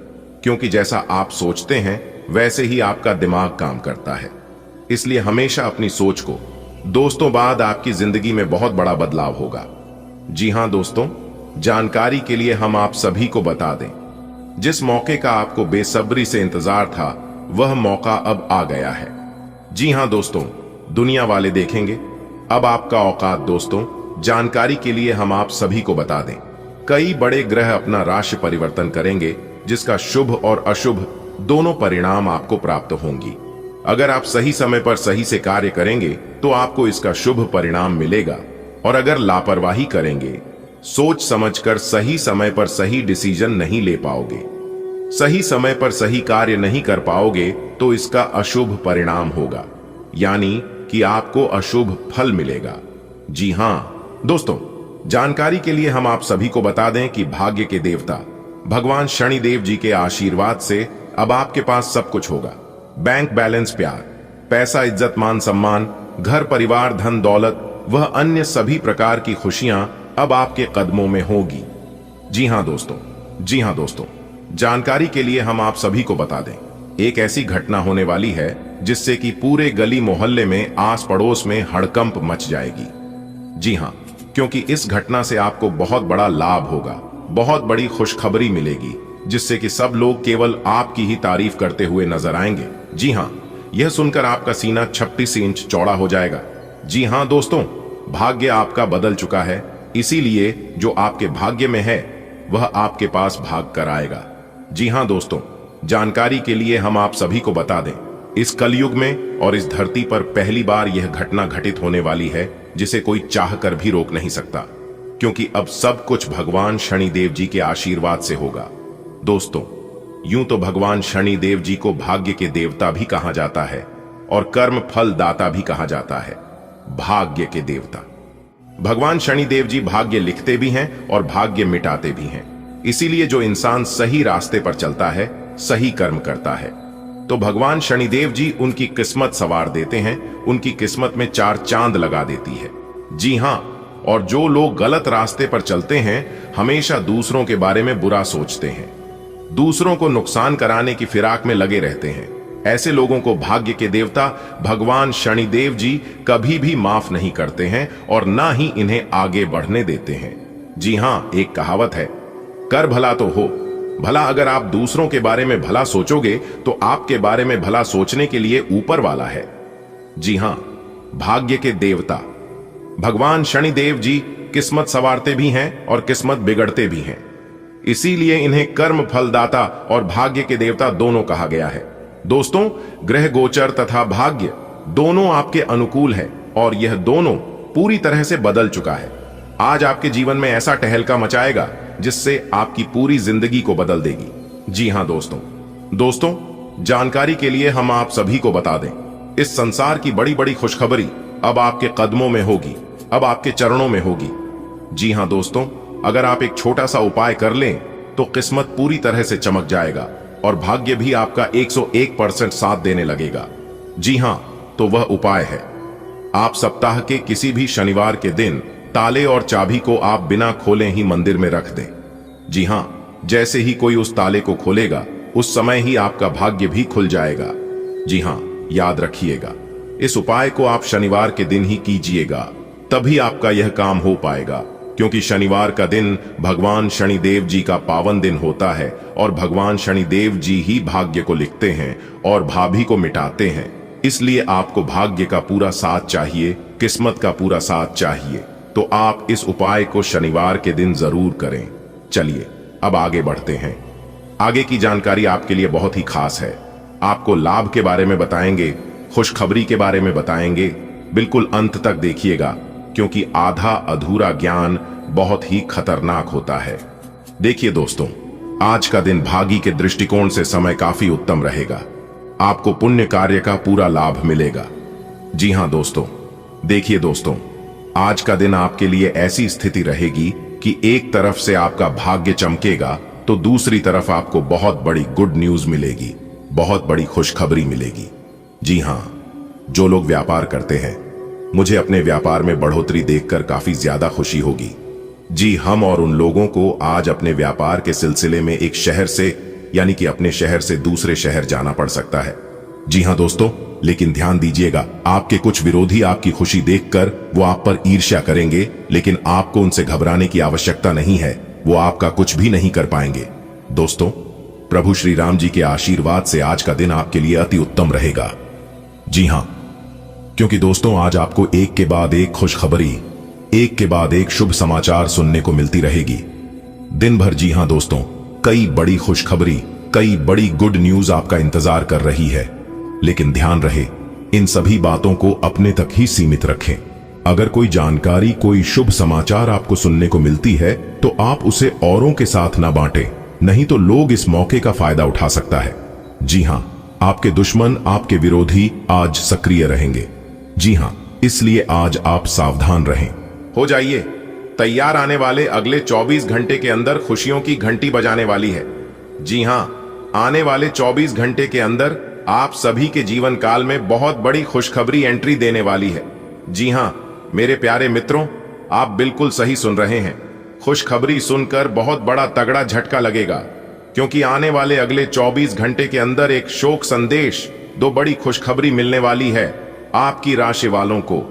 क्योंकि जैसा आप सोचते हैं वैसे ही आपका दिमाग काम करता है। इसलिए हमेशा अपनी सोच को, दोस्तों, बाद आपकी जिंदगी में बहुत बड़ा बदलाव होगा। जी हां दोस्तों, जानकारी के लिए हम आप सभी को बता दें, जिस मौके का आपको बेसब्री से इंतजार था वह मौका अब आ गया है। जी हां दोस्तों, दुनिया वाले देखेंगे अब आपका औकात। दोस्तों, जानकारी के लिए हम आप सभी को बता दें, कई बड़े ग्रह अपना राशि परिवर्तन करेंगे, जिसका शुभ और अशुभ दोनों परिणाम आपको प्राप्त होंगी। अगर आप सही समय पर सही से कार्य करेंगे तो आपको इसका शुभ परिणाम मिलेगा, और अगर लापरवाही करेंगे, सोच समझकर सही समय पर सही डिसीजन नहीं ले पाओगे, सही समय पर सही कार्य नहीं कर पाओगे, तो इसका अशुभ परिणाम होगा, यानी कि आपको अशुभ फल मिलेगा। जी हां दोस्तों, जानकारी के लिए हम आप सभी को बता दें कि भाग्य के देवता भगवान शनिदेव जी के आशीर्वाद से अब आपके पास सब कुछ होगा। बैंक बैलेंस, प्यार, पैसा, इज्जत, मान सम्मान, घर परिवार, धन दौलत, वह अन्य सभी प्रकार की खुशियां अब आपके कदमों में होगी। जी हां दोस्तों, जी हां दोस्तों, जानकारी के लिए हम आप सभी को बता दें, एक ऐसी घटना होने वाली है जिससे कि पूरे गली मोहल्ले में, आस पड़ोस में हड़कंप मच जाएगी। जी हां, क्योंकि इस घटना से आपको बहुत बड़ा लाभ होगा, बहुत बड़ी खुशखबरी मिलेगी, जिससे कि सब लोग केवल आपकी ही तारीफ करते हुए नजर आएंगे। जी हां, यह सुनकर आपका सीना 36 इंच चौड़ा हो जाएगा। जी हां दोस्तों, भाग्य आपका बदल चुका है, इसीलिए जो आपके भाग्य में है वह आपके पास भाग कर आएगा। जी हां दोस्तों, जानकारी के लिए हम आप सभी को बता दें, इस कलयुग में और इस धरती पर पहली बार यह घटना घटित होने वाली है जिसे कोई चाहकर भी रोक नहीं सकता, क्योंकि अब सब कुछ भगवान शनिदेव जी के आशीर्वाद से होगा। दोस्तों, यूं तो भगवान शनिदेव जी को भाग्य के देवता भी कहा जाता है और कर्म फल दाता भी कहा जाता है। भाग्य के देवता भगवान शनिदेव जी भाग्य लिखते भी हैं और भाग्य मिटाते भी हैं। इसीलिए जो इंसान सही रास्ते पर चलता है, सही कर्म करता है, तो भगवान शनिदेव जी उनकी किस्मत संवार देते हैं, उनकी किस्मत में चार चांद लगा देती है। जी हां, और जो लोग गलत रास्ते पर चलते हैं हमेशा दूसरों के बारे में बुरा सोचते हैं, दूसरों को नुकसान कराने की फिराक में लगे रहते हैं, ऐसे लोगों को भाग्य के देवता भगवान शनिदेव जी कभी भी माफ नहीं करते हैं और ना ही इन्हें आगे बढ़ने देते हैं। जी हां, एक कहावत है, कर भला तो हो भला। अगर आप दूसरों के बारे में भला सोचोगे तो आपके बारे में भला सोचने के लिए ऊपर वाला है। जी हां, भाग्य के देवता भगवान शनिदेव जी किस्मत संवारते भी हैं और किस्मत बिगड़ते भी हैं। इसीलिए इन्हें कर्म फलदाता और भाग्य के देवता दोनों कहा गया है। दोस्तों, ग्रह गोचर तथा भाग्य दोनों आपके अनुकूल है और यह दोनों पूरी तरह से बदल चुका है। आज आपके जीवन में ऐसा टहलका मचाएगा जिससे आपकी पूरी जिंदगी को बदल देगी। जी हां दोस्तों, जानकारी के लिए हम आप सभी को बता दें, इस संसार की बड़ी बड़ी खुशखबरी अब आपके कदमों में होगी, अब आपके चरणों में होगी। जी हां दोस्तों, अगर आप एक छोटा सा उपाय कर लें तो किस्मत पूरी तरह से चमक जाएगा और भाग्य भी आपका 101% साथ देने लगेगा। जी हां, तो वह उपाय है, आप सप्ताह के किसी भी शनिवार के दिन ताले और चाबी को आप बिना खोले ही मंदिर में रख दें। जी हां, जैसे ही कोई उस ताले को खोलेगा उस समय ही आपका भाग्य भी खुल जाएगा। जी हां, याद रखिएगा, इस उपाय को आप शनिवार के दिन ही कीजिएगा, तभी आपका यह काम हो पाएगा, क्योंकि शनिवार का दिन भगवान शनिदेव जी का पावन दिन होता है और भगवान शनिदेव जी ही भाग्य को लिखते हैं और भाभी को मिटाते हैं। इसलिए आपको भाग्य का पूरा साथ चाहिए, किस्मत का पूरा साथ चाहिए, तो आप इस उपाय को शनिवार के दिन जरूर करें। चलिए अब आगे बढ़ते हैं। आगे की जानकारी आपके लिए बहुत ही खास है। आपको लाभ के बारे में बताएंगे, खुशखबरी के बारे में बताएंगे। बिल्कुल अंत तक देखिएगा, क्योंकि आधा अधूरा ज्ञान बहुत ही खतरनाक होता है। देखिए दोस्तों, आज का दिन भागी के दृष्टिकोण से समय काफी उत्तम रहेगा। आपको पुण्य कार्य का पूरा लाभ मिलेगा। जी हां दोस्तों, देखिए दोस्तों, आज का दिन आपके लिए ऐसी स्थिति रहेगी कि एक तरफ से आपका भाग्य चमकेगा तो दूसरी तरफ आपको बहुत बड़ी गुड न्यूज मिलेगी, बहुत बड़ी खुशखबरी मिलेगी। जी हां, जो लोग व्यापार करते हैं, मुझे अपने व्यापार में बढ़ोतरी देखकर काफी ज्यादा खुशी होगी। जी, हम और उन लोगों को आज अपने व्यापार के सिलसिले में एक शहर से यानी कि अपने शहर से दूसरे शहर जाना पड़ सकता है। जी हां दोस्तों, लेकिन ध्यान दीजिएगा, आपके कुछ विरोधी आपकी खुशी देखकर वो आप पर ईर्ष्या करेंगे, लेकिन आपको उनसे घबराने की आवश्यकता नहीं है, वो आपका कुछ भी नहीं कर पाएंगे। दोस्तों, प्रभु श्री राम जी के आशीर्वाद से आज का दिन आपके लिए अति उत्तम रहेगा। जी हां, क्योंकि दोस्तों आज आपको एक के बाद एक खुशखबरी, एक के बाद एक शुभ समाचार सुनने को मिलती रहेगी दिन भर। जी हां दोस्तों, कई बड़ी खुशखबरी, कई बड़ी गुड न्यूज आपका इंतजार कर रही है, लेकिन ध्यान रहे, इन सभी बातों को अपने तक ही सीमित रखें। अगर कोई जानकारी, कोई शुभ समाचार आपको सुनने को मिलती है तो आप उसे औरों के साथ ना बांटें, नहीं तो लोग इस मौके का फायदा उठा सकता है। जी हां, आपके दुश्मन, आपके विरोधी आज सक्रिय रहेंगे। जी हां, इसलिए आज आप सावधान रहें। हो जाइए तैयार, आने वाले अगले 24 घंटे के अंदर खुशियों की घंटी बजाने वाली है। जी हां, आने वाले 24 घंटे के अंदर आप सभी के जीवन काल में बहुत बड़ी खुशखबरी एंट्री देने वाली है। जी हां मेरे प्यारे मित्रों, आप बिल्कुल सही सुन रहे हैं। खुशखबरी सुनकर बहुत बड़ा तगड़ा झटका लगेगा, क्योंकि आने वाले अगले 24 घंटे के अंदर एक शोक संदेश, दो बड़ी खुशखबरी मिलने वाली है आपकी राशि वालों को।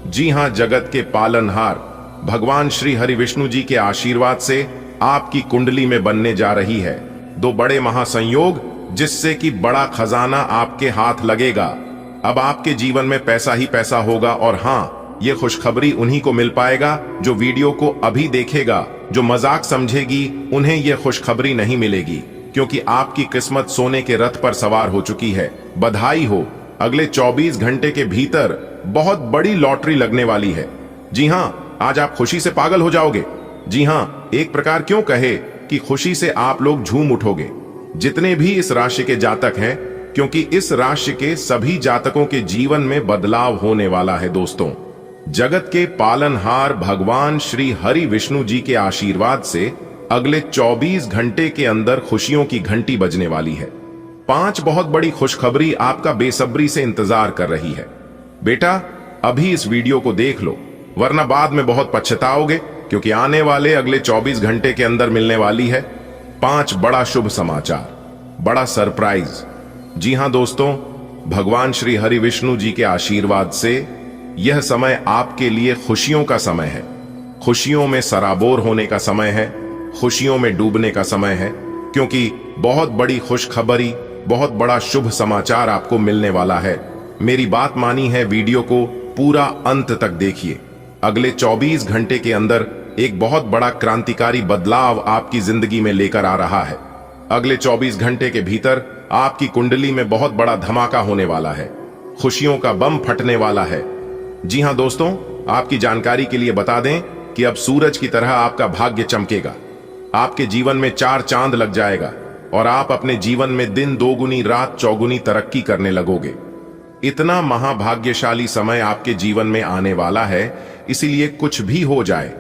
जी हां, जगत के पालनहार भगवान श्री हरि विष्णु जी के आशीर्वाद से आपकी कुंडली में बनने जा रही है दो बड़े महासंयोग, जिससे कि बड़ा खजाना आपके हाथ लगेगा। अब आपके जीवन में पैसा ही पैसा होगा और हां, ये खुशखबरी उन्हीं को मिल पाएगा जो वीडियो को अभी देखेगा। जो मजाक समझेगी उन्हें यह खुशखबरी नहीं मिलेगी, क्योंकि आपकी किस्मत सोने के रथ पर सवार हो चुकी है। बधाई हो, अगले 24 घंटे के भीतर बहुत बड़ी लॉटरी लगने वाली है। जी हाँ, आज आप खुशी से पागल हो जाओगे। जी हाँ, एक प्रकार क्यों कहे कि खुशी से आप लोग झूम उठोगे, जितने भी इस राशि के जातक हैं, क्योंकि इस राशि के सभी जातकों के जीवन में बदलाव होने वाला है। दोस्तों, जगत के पालनहार भगवान श्री हरि विष्णु जी के आशीर्वाद से अगले 24 घंटे के अंदर खुशियों की घंटी बजने वाली है। 5 बहुत बड़ी खुशखबरी आपका बेसब्री से इंतजार कर रही है। बेटा, अभी इस वीडियो को देख लो, वरना बाद में बहुत पछताओगे, क्योंकि आने वाले अगले 24 घंटे के अंदर मिलने वाली है 5 बड़ा शुभ समाचार, बड़ा सरप्राइज। जी हां दोस्तों, भगवान श्री हरि विष्णु जी के आशीर्वाद से यह समय आपके लिए खुशियों का समय है। खुशियों में सराबोर होने का समय है, खुशियों में डूबने का समय है, क्योंकि बहुत बड़ी खुशखबरी, बहुत बड़ा शुभ समाचार आपको मिलने वाला है। मेरी बात मानी है, वीडियो को पूरा अंत तक देखिए। अगले 24 घंटे के अंदर एक बहुत बड़ा क्रांतिकारी बदलाव आपकी जिंदगी में लेकर आ रहा है। अगले 24 घंटे के भीतर आपकी कुंडली में बहुत बड़ा धमाका होने वाला है, खुशियों का बम फटने वाला है। जी हां दोस्तों, आपकी जानकारी के लिए बता दें कि अब सूरज की तरह आपका भाग्य चमकेगा। आपके जीवन में 4 चांद लग जाएगा और आप अपने जीवन में दिन दोगुनी रात चौगुनी तरक्की करने लगोगे। इतना महाभाग्यशाली समय आपके जीवन में आने वाला है, इसीलिए कुछ भी हो जाए,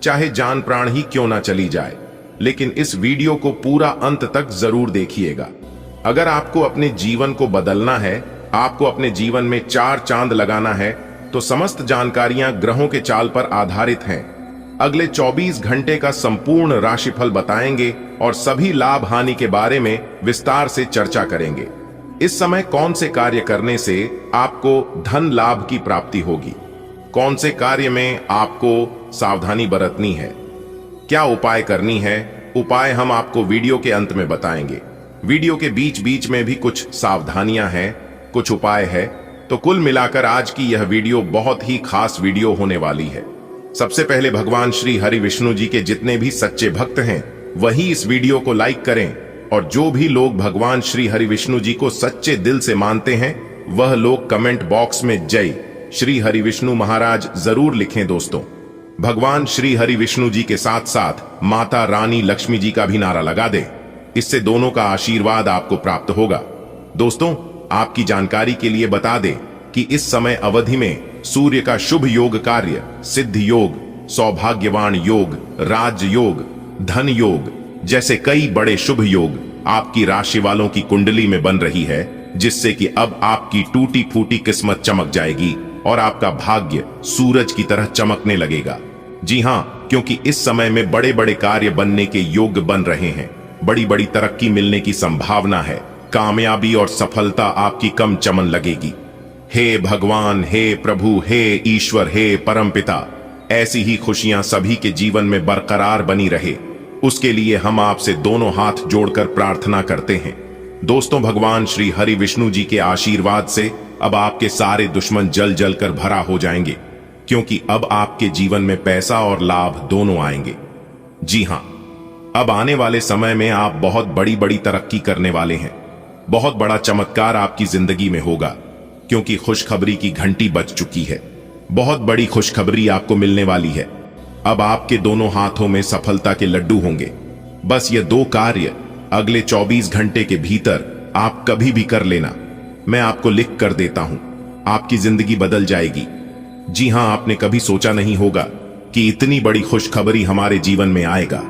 चाहे जान प्राण ही क्यों ना चली जाए, लेकिन इस वीडियो को पूरा अंत तक जरूर देखिएगा। अगर आपको अपने जीवन को बदलना है, आपको अपने जीवन में 4 चांद लगाना है, तो समस्त जानकारियां ग्रहों के चाल पर आधारित हैं। अगले 24 घंटे का संपूर्ण राशिफल बताएंगे और सभी लाभ हानि के बारे में विस्तार से चर्चा करेंगे। इस समय कौन से कार्य करने से आपको धन लाभ की प्राप्ति होगी, कौन से कार्य में आपको सावधानी बरतनी है, क्या उपाय करनी है, उपाय हम आपको वीडियो के अंत में बताएंगे। वीडियो के बीच बीच में भी कुछ सावधानियां हैं, कुछ उपाय है, तो कुल मिलाकर आज की यह वीडियो बहुत ही खास वीडियो होने वाली है। सबसे पहले भगवान श्री हरि विष्णु जी के जितने भी सच्चे भक्त हैं, वही इस वीडियो को लाइक करें, और जो भी लोग भगवान श्री हरि विष्णु जी को सच्चे दिल से मानते हैं, वह लोग कमेंट बॉक्स में जय श्री हरि विष्णु महाराज जरूर लिखें। दोस्तों, भगवान श्री हरि विष्णु जी के साथ साथ माता रानी लक्ष्मी जी का भी नारा लगा दे, इससे दोनों का आशीर्वाद आपको प्राप्त होगा। दोस्तों, आपकी जानकारी के लिए बता दें कि इस समय अवधि में सूर्य का शुभ योग कार्य, सिद्ध योग, सौभाग्यवान योग, राज योग, धन योग जैसे कई बड़े शुभ योग आपकी राशि वालों की कुंडली में बन रही है, जिससे कि अब आपकी टूटी फूटी किस्मत चमक जाएगी और आपका भाग्य सूरज की तरह चमकने लगेगा। जी हां, क्योंकि इस समय में बड़े बड़े कार्य बनने के योग बन रहे हैं, बड़ी बड़ी तरक्की मिलने की संभावना है, कामयाबी और सफलता आपकी कम चमन लगेगी। हे भगवान, हे प्रभु, हे ईश्वर, हे परमपिता, ऐसी ही खुशियां सभी के जीवन में बरकरार बनी रहे, उसके लिए हम आपसे दोनों हाथ जोड़कर प्रार्थना करते हैं। दोस्तों, भगवान श्री हरि विष्णु जी के आशीर्वाद से अब आपके सारे दुश्मन जल जल कर भरा हो जाएंगे, क्योंकि अब आपके जीवन में पैसा और लाभ दोनों आएंगे। जी हां, अब आने वाले समय में आप बहुत बड़ी बड़ी तरक्की करने वाले हैं। बहुत बड़ा चमत्कार आपकी जिंदगी में होगा, क्योंकि खुशखबरी की घंटी बज चुकी है। बहुत बड़ी खुशखबरी आपको मिलने वाली है। अब आपके दोनों हाथों में सफलता के लड्डू होंगे। बस ये 2 कार्य अगले 24 घंटे के भीतर आप कभी भी कर लेना। मैं आपको लिख कर देता हूं, आपकी जिंदगी बदल जाएगी। जी हां, आपने कभी सोचा नहीं होगा कि इतनी बड़ी खुशखबरी हमारे जीवन में आएगा।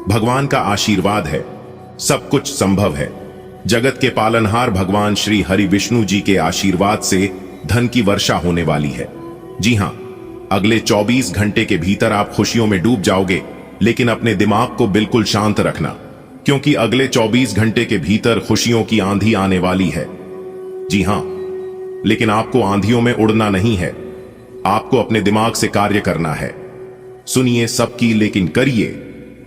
भगवान का आशीर्वाद है, सब कुछ संभव है। जगत के पालनहार भगवान श्री हरि विष्णु जी के आशीर्वाद से धन की वर्षा होने वाली है। जी हां, अगले 24 घंटे के भीतर आप खुशियों में डूब जाओगे, लेकिन अपने दिमाग को बिल्कुल शांत रखना, क्योंकि अगले 24 घंटे के भीतर खुशियों की आंधी आने वाली है। जी हां, लेकिन आपको आंधियों में उड़ना नहीं है, आपको अपने दिमाग से कार्य करना है। सुनिए सबकी, लेकिन करिए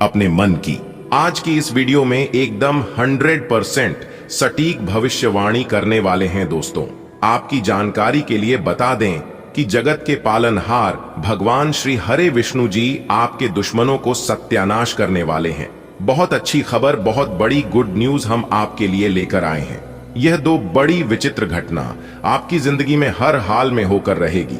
अपने मन की। आज की इस वीडियो में एकदम 100% सटीक भविष्यवाणी करने वाले हैं। दोस्तों, आपकी जानकारी के लिए बता दें कि जगत के पालनहार भगवान श्री हरे विष्णु जी आपके दुश्मनों को सत्यानाश करने वाले हैं। बहुत अच्छी खबर, बहुत बड़ी गुड न्यूज हम आपके लिए लेकर आए हैं। यह दो बड़ी विचित्र घटना आपकी जिंदगी में हर हाल में होकर रहेगी।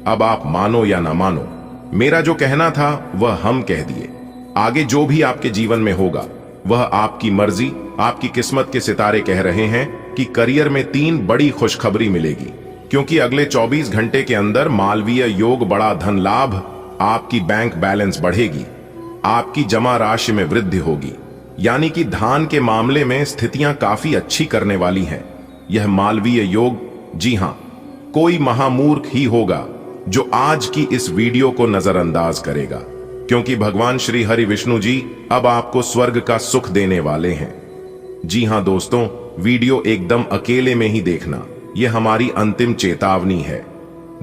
अब आप मानो या ना मानो, मेरा जो कहना था वह हम कह दिए। आगे जो भी आपके जीवन में होगा वह आपकी मर्जी, आपकी किस्मत के सितारे कह रहे हैं कि करियर में 3 बड़ी खुशखबरी मिलेगी, क्योंकि अगले 24 घंटे के अंदर मालवीय योग बड़ा धन लाभ, आपकी बैंक बैलेंस बढ़ेगी, आपकी जमा राशि में वृद्धि होगी, यानी कि धान के मामले में स्थितियां काफी अच्छी करने वाली हैं। यह मालवीय योग, जी हां, कोई महामूर्ख ही होगा जो आज की इस वीडियो को नजरअंदाज करेगा, क्योंकि भगवान श्री हरि विष्णु जी अब आपको स्वर्ग का सुख देने वाले हैं। जी हां दोस्तों, वीडियो एकदम अकेले में ही देखना, यह हमारी अंतिम चेतावनी है।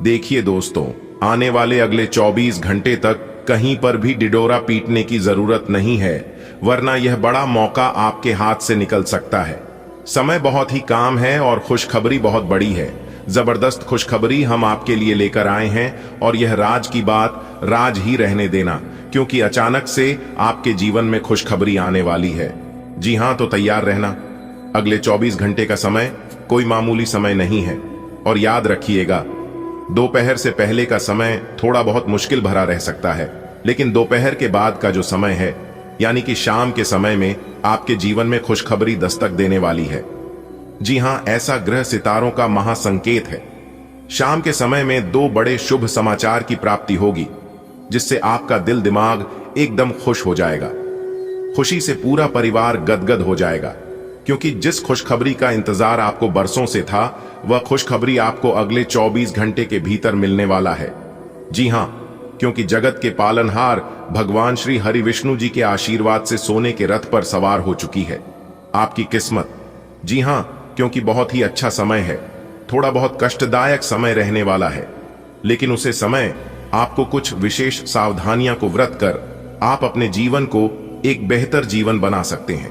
देखिए दोस्तों, आने वाले अगले 24 घंटे तक कहीं पर भी डिडोरा पीटने की जरूरत नहीं है, वरना यह बड़ा मौका आपके हाथ से निकल सकता है। समय बहुत ही काम है और खुशखबरी बहुत बड़ी है। जबरदस्त खुशखबरी हम आपके लिए लेकर आए हैं और यह राज की बात राज ही रहने देना, क्योंकि अचानक से आपके जीवन में खुशखबरी आने वाली है। जी हां, तो तैयार रहना। अगले 24 घंटे का समय कोई मामूली समय नहीं है, और याद रखिएगा, दोपहर से पहले का समय थोड़ा बहुत मुश्किल भरा रह सकता है, लेकिन दोपहर के बाद का जो समय है, यानी कि शाम के समय में आपके जीवन में खुशखबरी दस्तक देने वाली है। जी हां, ऐसा ग्रह सितारों का महासंकेत है। शाम के समय में 2 बड़े शुभ समाचार की प्राप्ति होगी, जिससे आपका दिल दिमाग एकदम खुश हो जाएगा। खुशी से पूरा परिवार गदगद हो जाएगा, क्योंकि जिस खुशखबरी का इंतजार आपको बरसों से था, वह खुशखबरी आपको अगले 24 घंटे के भीतर मिलने वाला है। जी हां, क्योंकि जगत के पालनहार भगवान श्री हरि विष्णु जी के आशीर्वाद से सोने के रथ पर सवार हो चुकी है आपकी किस्मत। जी हां, क्योंकि बहुत ही अच्छा समय है। थोड़ा बहुत कष्टदायक समय रहने वाला है, लेकिन उसे समय आपको कुछ विशेष सावधानियां को व्रत कर आप अपने जीवन को एक बेहतर जीवन बना सकते हैं,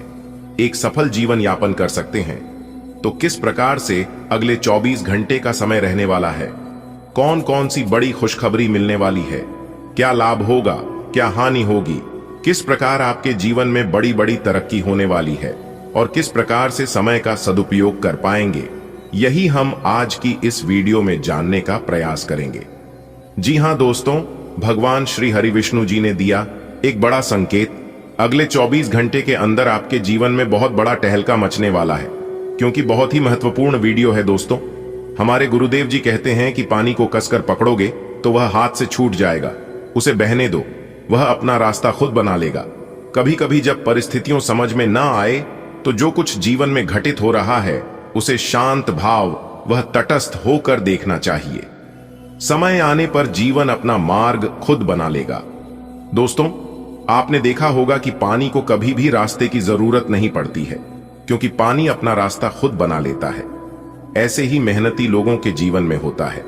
एक सफल जीवन यापन कर सकते हैं। तो किस प्रकार से अगले 24 घंटे का समय रहने वाला है, कौन कौन सी बड़ी खुशखबरी मिलने वाली है, क्या लाभ होगा, क्या हानि होगी, किस प्रकार आपके जीवन में बड़ी बड़ी तरक्की होने वाली है, और किस प्रकार से समय का सदुपयोग कर पाएंगे, यही हम आज की इस वीडियो में जानने का प्रयास करेंगे। जी हां दोस्तों, भगवान श्री हरि विष्णु जी ने दिया एक बड़ा संकेत। अगले 24 घंटे के अंदर आपके जीवन में बहुत बड़ा टहलका मचने वाला है, क्योंकि बहुत ही महत्वपूर्ण वीडियो है दोस्तों। हमारे गुरुदेव जी कहते हैं कि पानी को कसकर पकड़ोगे तो वह हाथ से छूट जाएगा, उसे बहने दो, वह अपना रास्ता खुद बना लेगा। कभी कभी जब परिस्थितियों समझ में ना आए, तो जो कुछ जीवन में घटित हो रहा है उसे शांत भाव, वह तटस्थ होकर देखना चाहिए। समय आने पर जीवन अपना मार्ग खुद बना लेगा। दोस्तों, आपने देखा होगा कि पानी को कभी भी रास्ते की जरूरत नहीं पड़ती है, क्योंकि पानी अपना रास्ता खुद बना लेता है। ऐसे ही मेहनती लोगों के जीवन में होता है।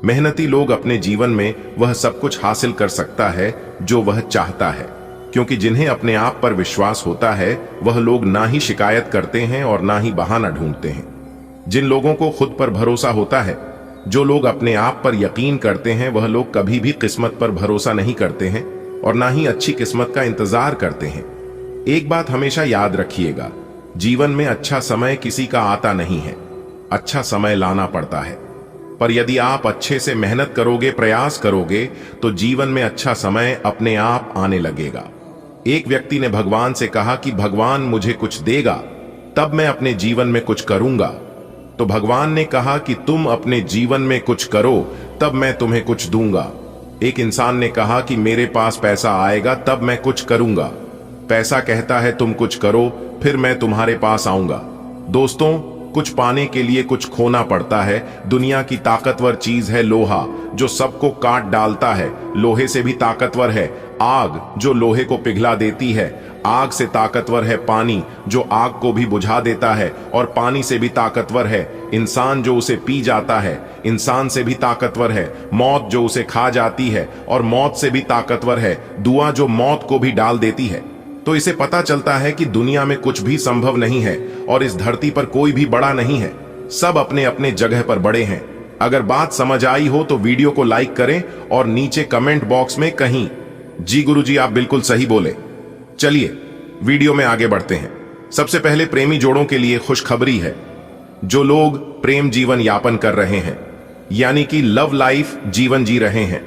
मेहनती लोग अपने जीवन में वह सब कुछ हासिल कर सकता है जो वह चाहता है, क्योंकि जिन्हें अपने आप पर विश्वास होता है वह लोग ना ही शिकायत करते हैं और ना ही बहाना ढूंढते हैं। जिन लोगों को खुद पर भरोसा होता है, जो लोग अपने आप पर यकीन करते हैं, वह लोग कभी भी किस्मत पर भरोसा नहीं करते हैं और ना ही अच्छी किस्मत का इंतजार करते हैं। एक बात हमेशा याद रखिएगा, जीवन में अच्छा समय किसी का आता नहीं है, अच्छा समय लाना पड़ता है। पर यदि आप अच्छे से मेहनत करोगे, प्रयास करोगे, तो जीवन में अच्छा समय अपने आप आने लगेगा। एक व्यक्ति ने भगवान से कहा कि भगवान मुझे कुछ देगा तब मैं अपने जीवन में कुछ करूंगा। तो भगवान ने कहा कि तुम अपने जीवन में कुछ करो तब मैं तुम्हें कुछ दूंगा। एक इंसान ने कहा कि मेरे पास पैसा आएगा तब मैं कुछ करूंगा। पैसा कहता है तुम कुछ करो, फिर मैं तुम्हारे पास आऊंगा। दोस्तों, कुछ पाने के लिए कुछ खोना पड़ता है। दुनिया की ताकतवर चीज है लोहा, जो सबको काट डालता है। लोहे से भी ताकतवर है आग, जो लोहे को पिघला देती है। आग से ताकतवर है पानी, जो आग को भी बुझा देता है। और पानी से भी ताकतवर है इंसान, जो उसे पी जाता है। इंसान से भी ताकतवर है मौत, जो उसे खा जाती है। और मौत से भी ताकतवर है दुआ, जो मौत को भी डाल देती है। तो इसे पता चलता है कि दुनिया में कुछ भी संभव नहीं है और इस धरती पर कोई भी बड़ा नहीं है। सब अपने अपने जगह पर बड़े हैं। अगर बात समझ आई हो तो वीडियो को लाइक करें और नीचे कमेंट बॉक्स में कहीं जी गुरुजी आप बिल्कुल सही बोले। चलिए वीडियो में आगे बढ़ते हैं। सबसे पहले प्रेमी जोड़ों के लिए खुशखबरी है। जो लोग प्रेम जीवन यापन कर रहे हैं यानी कि लव लाइफ जीवन जी रहे हैं,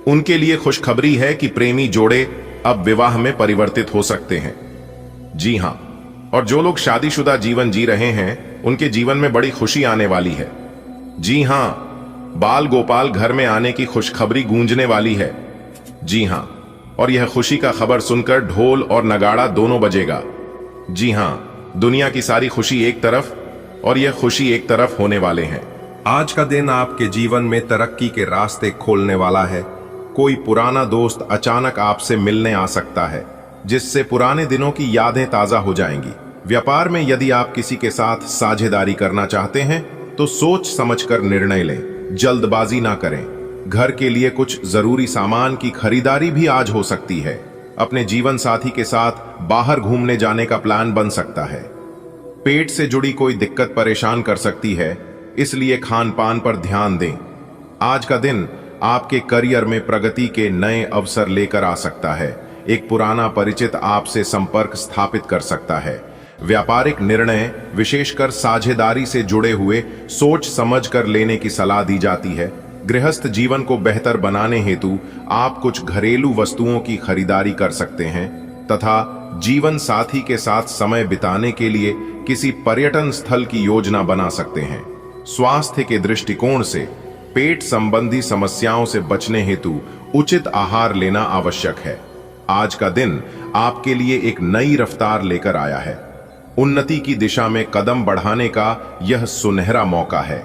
उनके लिए खुशखबरी है कि प्रेमी जोड़े अब विवाह में परिवर्तित हो सकते हैं। जी हां, और जो लोग शादीशुदा जीवन जी रहे हैं उनके जीवन में बड़ी खुशी आने वाली है। जी हां, बाल गोपाल घर में आने की खुशखबरी गूंजने वाली है। जी हां, और यह खुशी का खबर सुनकर ढोल और नगाड़ा दोनों बजेगा। जी हां, दुनिया की सारी खुशी एक तरफ और यह खुशी एक तरफ होने वाले हैं। आज का दिन आपके जीवन में तरक्की के रास्ते खोलने वाला है। कोई पुराना दोस्त अचानक आपसे मिलने आ सकता है, जिससे पुराने दिनों की यादें ताजा हो जाएंगी। व्यापार में यदि आप किसी के साथ साझेदारी करना चाहते हैं तो सोच समझकर निर्णय लें, जल्दबाजी ना करें। घर के लिए कुछ जरूरी सामान की खरीदारी भी आज हो सकती है। अपने जीवन साथी के साथ बाहर घूमने जाने का प्लान बन सकता है। पेट से जुड़ी कोई दिक्कत परेशान कर सकती है, इसलिए खान पान पर ध्यान दें। आज का दिन आपके करियर में प्रगति के नए अवसर लेकर आ सकता है। एक पुराना परिचित आपसे संपर्क स्थापित कर सकता है। व्यापारिक निर्णय विशेषकर साझेदारी से जुड़े हुए सोच समझकर लेने की सलाह दी जाती है। गृहस्थ जीवन को बेहतर बनाने हेतु आप कुछ घरेलू वस्तुओं की खरीदारी कर सकते हैं तथा जीवन साथी के साथ समय बिताने के लिए किसी पर्यटन स्थल की योजना बना सकते हैं। स्वास्थ्य के दृष्टिकोण से पेट संबंधी समस्याओं से बचने हेतु उचित आहार लेना आवश्यक है। आज का दिन आपके लिए एक नई रफ्तार लेकर आया है। उन्नति की दिशा में कदम बढ़ाने का यह सुनहरा मौका है।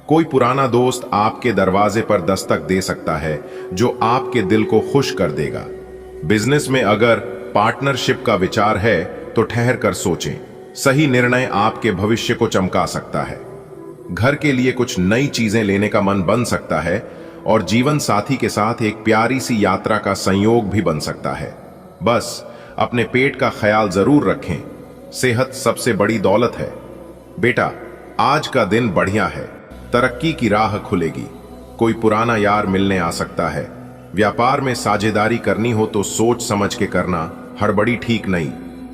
कोई पुराना दोस्त आपके दरवाजे पर दस्तक दे सकता है जो आपके दिल को खुश कर देगा। बिजनेस में अगर पार्टनरशिप का विचार है तो ठहर कर सोचें। सही निर्णय आपके भविष्य को चमका सकता है। घर के लिए कुछ नई चीजें लेने का मन बन सकता है और जीवन साथी के साथ एक प्यारी सी यात्रा का संयोग भी बन सकता है। बस अपने पेट का ख्याल जरूर रखें। सेहत सबसे बड़ी दौलत है। बेटा, आज का दिन बढ़िया है। तरक्की की राह खुलेगी। कोई पुराना यार मिलने आ सकता है। व्यापार में साझेदारी करनी हो तो सोच समझ के करना, हड़बड़ी ठीक नहीं।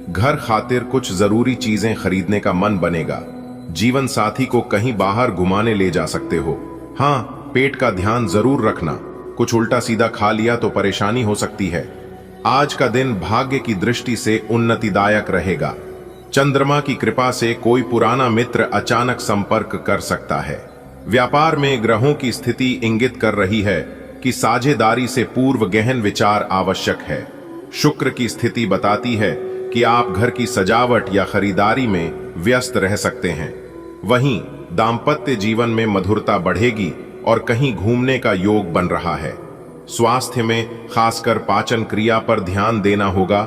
घर खातिर कुछ जरूरी चीजें खरीदने का मन बनेगा। जीवन साथी को कहीं बाहर घुमाने ले जा सकते हो। हाँ, पेट का ध्यान जरूर रखना। कुछ उल्टा सीधा खा लिया तो परेशानी हो सकती है। आज का दिन भाग्य की दृष्टि से उन्नतिदायक रहेगा। चंद्रमा की कृपा से कोई पुराना मित्र अचानक संपर्क कर सकता है। व्यापार में ग्रहों की स्थिति इंगित कर रही है कि साझेदारी से पूर्व गहन विचार आवश्यक है। शुक्र की स्थिति बताती है कि आप घर की सजावट या खरीदारी में व्यस्त रह सकते हैं। वहीं दाम्पत्य जीवन में मधुरता बढ़ेगी और कहीं घूमने का योग बन रहा है। स्वास्थ्य में खासकर पाचन क्रिया पर ध्यान देना होगा।